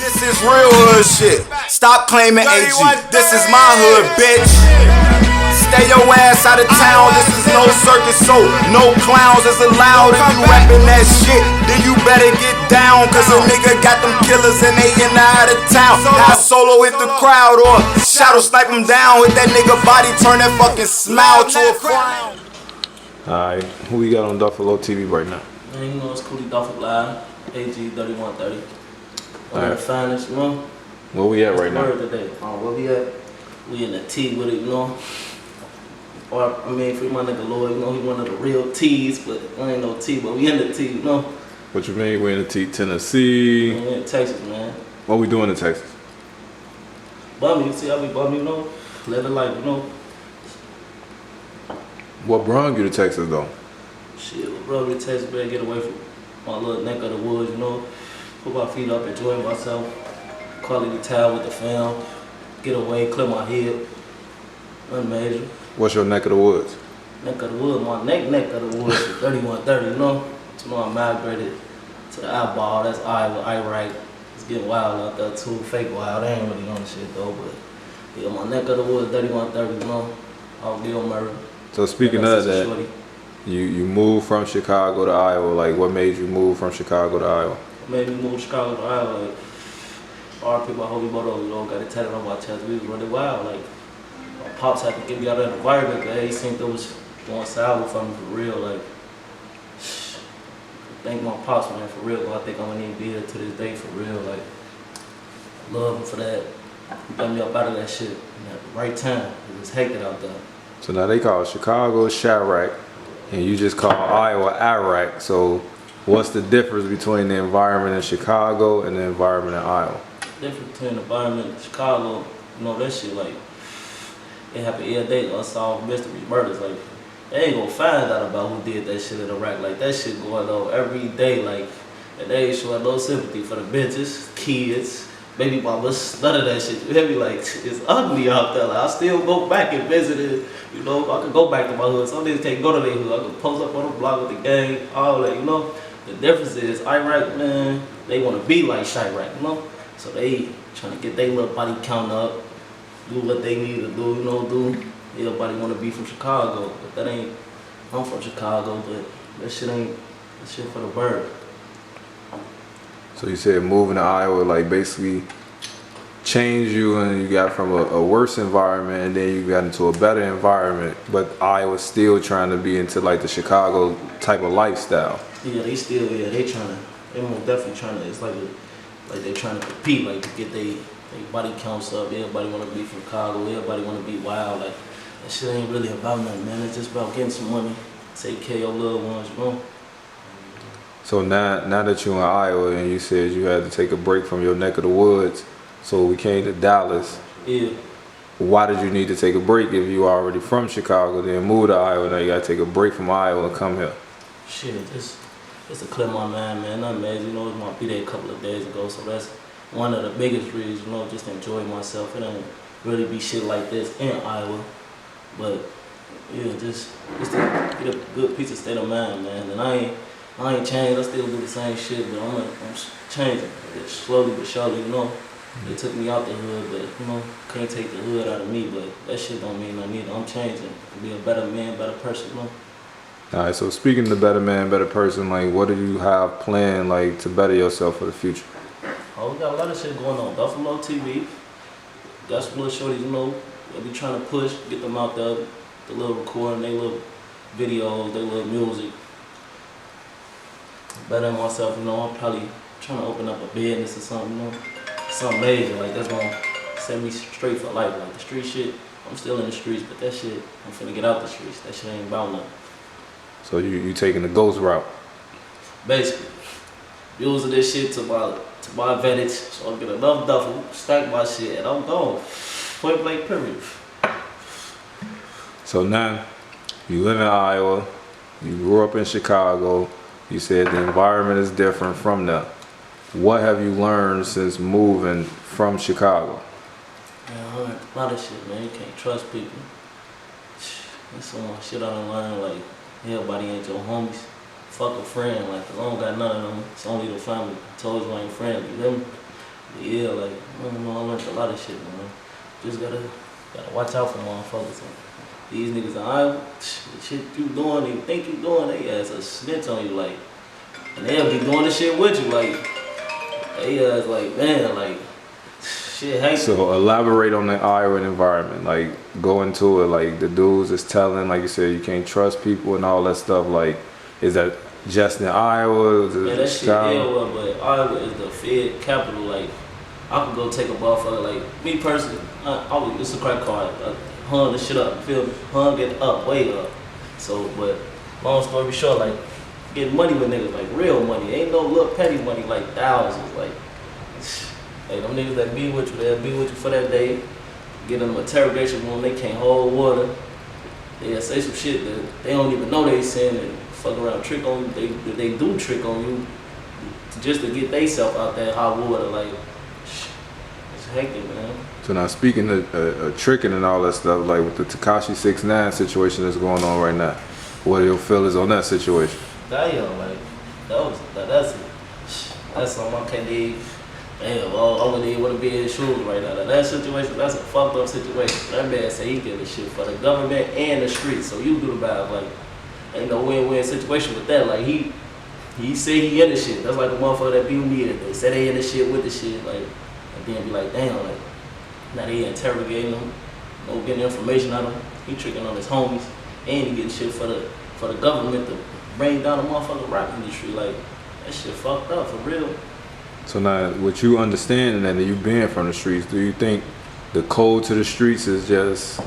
This is real hood shit. Stop claiming AG. This is my hood, bitch. Stay your ass out of town. This is no circus, so no clowns is allowed. If you rapping that shit, then you better get down. Cause a nigga got them killers and they in the out of town. I solo hit the crowd or shadow snipe him down. Hit that nigga body, turn that fucking smile to a frown. Alright, who we got on Duffle LO TV right now? Man, you know it's Cootie Duffle live, AG 3130. One of the finest, you know. Where we at right now? Today. Where we at? We in the T with it, you know. Or I mean, free my nigga Lloyd, you know, he one of the real T's, but I ain't no T, but we in the T, you know. What you mean? We in the T, Tennessee? We in Texas, man. What we doing in Texas? Bummy, you see how we bummy, you know? Let it light, you know. What brought you to Texas though? Shit, what brought me to Texas, man, get away from my little neck of the woods, you know. Put my feet up, enjoy myself. Quality time with the fam. Get away, clear my head. Nothing major. What's your neck of the woods? Neck of the woods, my neck of the woods is 3130, you know? You know, I migrated to the eyeball, that's Iowa, Iraq. It's getting wild out there too, fake wild. I ain't really on the shit though, but yeah, my neck of the woods, 3130, you know? I'll be on Murray. So speaking of that, you moved from Chicago to Iowa. Like, what made you move from Chicago to Iowa? What made me move to Chicago to Iowa? Like, our people at Holy Moto, you know, got it tatted on my chest. We was running wild. Like, my pops had to get me out of the environment, but he seen that was going sour for me for real. Like, thank my pops, man, for real. I think I'm gonna need to be here to this day for real. Like, love him for that. He got me up out of that shit at the right time. It was hectic out there. So now they call Chicago Chirac, and you just call Iowa Iraq. So what's the difference between the environment in Chicago and the environment in Iowa? The difference between the environment in Chicago, you know, that shit, like, it happen every day, unsolved mysteries, murders. Like, they ain't gonna find out about who did that shit in Iraq. Like, that shit going on every day. Like, and they ain't showing no sympathy for the bitches, kids, baby mamas, none of that shit. You hear me? Like, it's ugly out there. Like, I still go back and visit it. You know, I can go back to my hood. Some niggas can't go to their hood. I can post up on the block with the gang, all that, you know. The difference is Iraq, man, they want to be like Chirac, you know. So they trying to get their little body count up, do what they need to do, you know, do. Everybody want to be from Chicago, but that ain't, I'm from Chicago, but that shit ain't, that shit for the bird. So you said moving to Iowa, like, basically changed you, and you got from a worse environment and then you got into a better environment, but Iowa's still trying to be into like the Chicago type of lifestyle. Yeah, they still, yeah, they most definitely trying to, it's like they trying to compete, like to get they body counts up. Everybody want to be from Chicago, everybody want to be wild. Like, that shit ain't really about nothing, man. It's just about getting some money, take care of your little ones, you know. So now that you're in Iowa and you said you had to take a break from your neck of the woods, so we came to Dallas. Yeah. Why did you need to take a break if you were already from Chicago, then move to Iowa, now you gotta take a break from Iowa and come here? Shit, just to clear my mind, man. Nothing major, you know, it was my B-Day a couple of days ago, so that's one of the biggest reasons, you know, just to enjoy myself. It ain't really be shit like this in Iowa, but yeah, just to get a good piece of state of mind, man. And I ain't changed. I still do the same shit, but I'm changing. Slowly but surely, you know. They took me out the hood, but, you know, can't take the hood out of me, but that shit don't mean nothing either. I'm changing to be a better man, better person, you know. Alright, so speaking of better man, better person, like, what do you have planned, like, to better yourself for the future? Oh, we got a lot of shit going on. Duffle LO TV. Got some little shorties, you know, that we trying to push, get them out there, the little recording, they little videos, they little music. Better myself, you know, I'm probably trying to open up a business or something, you know. Something major, like that's gonna set me straight for life. Like the street shit, I'm still in the streets, but that shit, I'm finna get out the streets. That shit ain't about nothing. So you taking the ghost route? Basically, using this shit to my advantage, so I get enough duffel, stack my shit, and I'm gone. Point blank period. So now, you live in Iowa, you grew up in Chicago, you said the environment is different from there. What have you learned since moving from Chicago? Man, I learned a lot of shit, man. You can't trust people. There's so much shit I done learned, like, everybody ain't your homies. Fuck a friend, like, I don't got none of them. It's only the family. I told you I ain't friendly, you hear me? Yeah, like, I don't know, I learned a lot of shit, man. Just gotta watch out for motherfuckers. These niggas are, the shit you doing, they think you doing, they ass a snitch on you, like, and they'll be doing the shit with you, like, they ass like, man, like, shit hate. So elaborate on the Iowa environment, like go into it, like the dudes is telling, like you said, you can't trust people and all that stuff. Like, is that just in Iowa? Is it Man, that shit Chicago? everywhere, but Iowa is the Fed capital. Like, I could go take a motherfucker. Like, me personally, it's a crack card. I hung the shit up, you feel me? Hung it up, way up. So, but long story short, like, getting money with niggas, like real money. Ain't no little petty money, like thousands. Like them niggas that be with you, they'll be with you for that day. Get them interrogation room, they can't hold water. They'll say some shit that they don't even know they saying and fuck around, trick on you. They do trick on you just to get they self out there hot water. Like, it's hectic, man. So now speaking of tricking and all that stuff, like with the Tekashi 6ix9ine situation that's going on right now, what do you feel is on that situation? Damn, like, that's something I can't even. Damn, I wouldn't even want to be in his shoes right now. That situation, that's a fucked up situation. That man say he give a shit for the government and the streets. So you do the bad, like, ain't no win-win situation with that. Like, he say he in the shit. That's like a motherfucker that be with me. They say they in the shit with the shit, like, and then be like, damn, like, now they interrogating him, no getting information out of him. He tricking on his homies, and he getting shit for the government to bring down the motherfucking rap industry. Like, that shit fucked up for real. So now, with you understanding that you being from the streets, do you think the code to the streets is just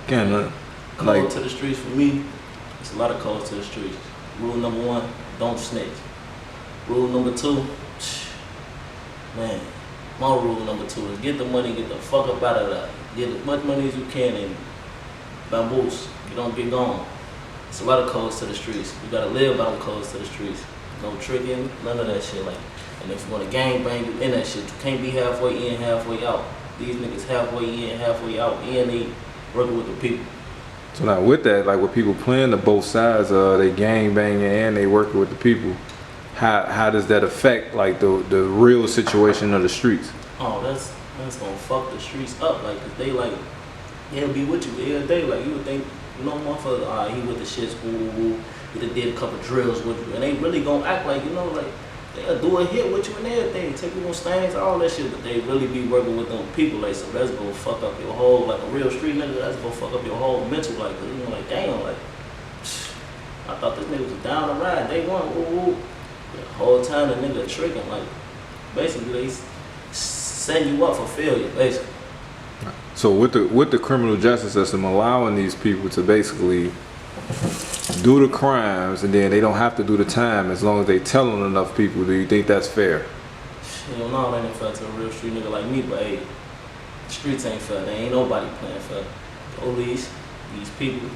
kind of Code like to the streets for me, it's a lot of codes to the streets. Rule number 1, don't snitch. Rule number 2, man, my rule number 2 is get the money, get the fuck up out of that. Get as much money as you can and bamboos. You don't get gone. It's a lot of codes to the streets. You gotta live by them codes to the streets. No tricking, none of that shit. Like, and if you want to gang bang, you in that shit. You can't be halfway in, halfway out. These niggas halfway in, halfway out, and they working with the people. So now with that, like with people playing to both sides, they gang banging and they working with the people, how does that affect like the real situation of the streets? Oh, that's gonna fuck the streets up. Like, 'cause they'll be with you every day. Like, you would think, you know, motherfucker, all right, he with the shits, woo. He done did a couple drills with you, and they really gonna act like, you know, like, they'll do a hit with you and everything, take you on stands, all that shit, but they really be working with them people, like, so that's gonna fuck up your whole, like, a real street nigga, that's gonna fuck up your whole mental, like, you know, like, damn, like, I thought this nigga was down the ride, day one, woo. The whole time the nigga tricking, like, basically they setting you up for failure, basically. So with the criminal justice system allowing these people to basically do the crimes and then they don't have to do the time as long as they telling enough people, do you think that's fair? Hell no, that ain't fair to a real street nigga like me, but hey, the streets ain't fair. There ain't nobody playing fair. Police, these people,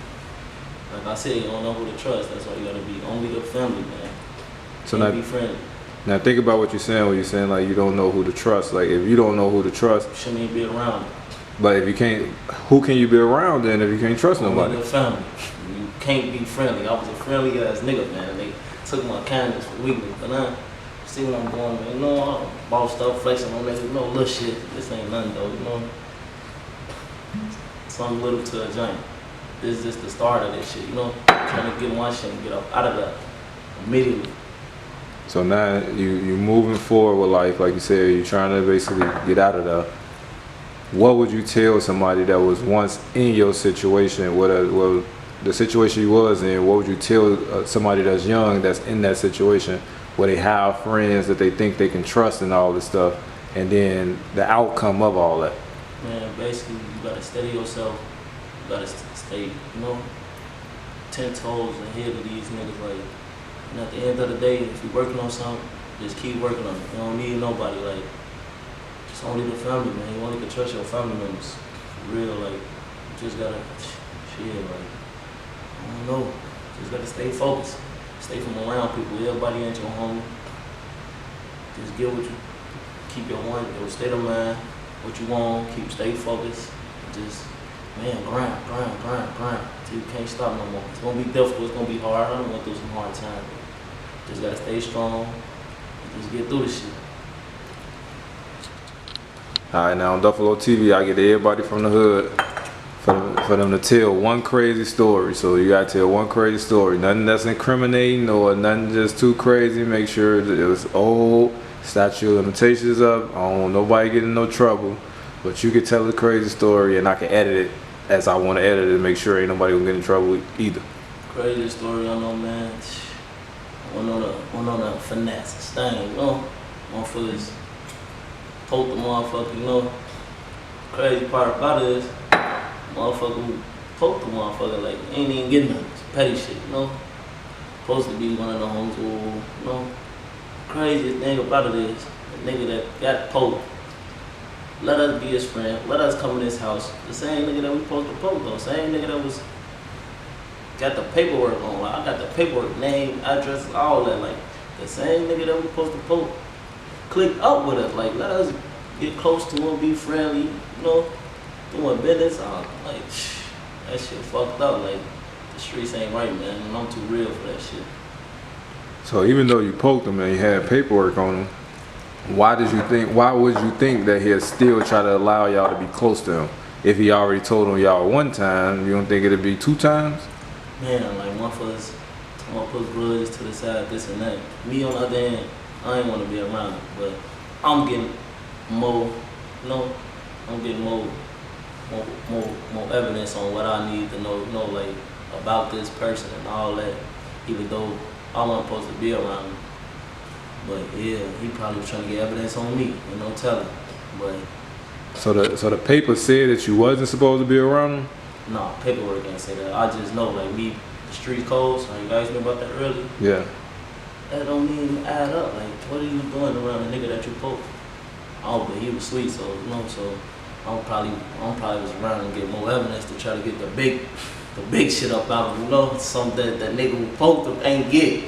like I said, you don't know who to trust. That's why you gotta be only the family, man. So Can't now, be friendly. now think about what you're saying when you're saying like you don't know who to trust. Like if you don't know who to trust, You shouldn't even be around them. but if you can't, who can you be around then if you can't trust nobody? Only the family. You can't be friendly. I was a friendly ass nigga, man. They took my kindness for weakness, but now, see what I'm doing, man. You know, I'm bossed up, flexing on niggas, you know, little shit. This ain't nothing though, you know. Something little to a giant. This is just the start of this shit, you know. Trying to get one shit and get up out of that immediately. So now you moving forward with life, like you said, you're trying to basically get out of there. What would you tell somebody that was once in your situation, well, the situation you was in, what would you tell somebody that's young, that's in that situation, where they have friends that they think they can trust and all this stuff, and then the outcome of all that? Man, basically, you gotta steady yourself. You gotta stay, you know, 10 toes ahead of these niggas. Like, and at the end of the day, if you're working on something, just keep working on it. You don't need nobody. Like, just only the family, man. You only can trust your family members. For real, like, you just gotta, shit, like, I don't know. Just gotta stay focused. Stay from around people. Everybody ain't your homie. Just get what you, keep your state of mind, what you want, stay focused. Just, man, grind till you can't stop no more. It's gonna be difficult, it's gonna be hard. I'm gonna go through some hard times. Just gotta stay strong and just get through this shit. Alright, now on Duffle LO TV, I get everybody from the hood for them to tell one crazy story. So you gotta tell one crazy story. Nothing that's incriminating or nothing just too crazy. Make sure that it was old, statute of limitations up. I don't want nobody getting in no trouble. But you can tell a crazy story and I can edit it as I want to edit it to make sure ain't nobody gonna get in trouble either. Crazy story, I know, man. Went on a finesse thing, you know. Motherfuckers poke the motherfucker, you know. Crazy part about it is, motherfucker who poked the motherfucker, like, ain't even getting nothing. It's petty shit, you know. Supposed to be one of the homies who, you know. Craziest thing about it is, the nigga that got poked, let us be his friend, let us come in his house. The same nigga that we supposed to poke though, same nigga that was got the paperwork on. Like, I got the paperwork, name, address, all that. Like, the same nigga that we supposed to poke click up with us. Like, let us get close to him, be friendly, you know, doing business. Like, that shit fucked up. Like, the streets ain't right, man, and I'm too real for that shit. So even though you poked him and you had paperwork on him, why would you think that he'll still try to allow y'all to be close to him? If he already told on y'all one time, you don't think it'd be 2 times? Man, like, motherfuckers, I'm gonna put grudges to the side, this and that. Me, on the other hand, I ain't wanna be around it, but I'm getting more, you know, I'm getting more evidence on what I need to know, you know, like, about this person and all that, even though I wasn't supposed to be around him. But yeah, he probably was trying to get evidence on me, you know, telling. But so the paper said that you wasn't supposed to be around him? no, paperwork ain't say that. I just know, like, me, the street codes, like, you guys knew about that earlier. Yeah. That don't even add up. Like, what are you doing around the nigga that you poked? Oh, but he was sweet, so, you know, so I'm probably was around and get more evidence to try to get the big shit up out of him, you know? Something that nigga who poked him ain't get.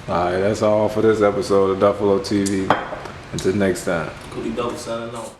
Alright, that's all for this episode of Duffle LO TV. Until next time. Cootie Duffle signing out.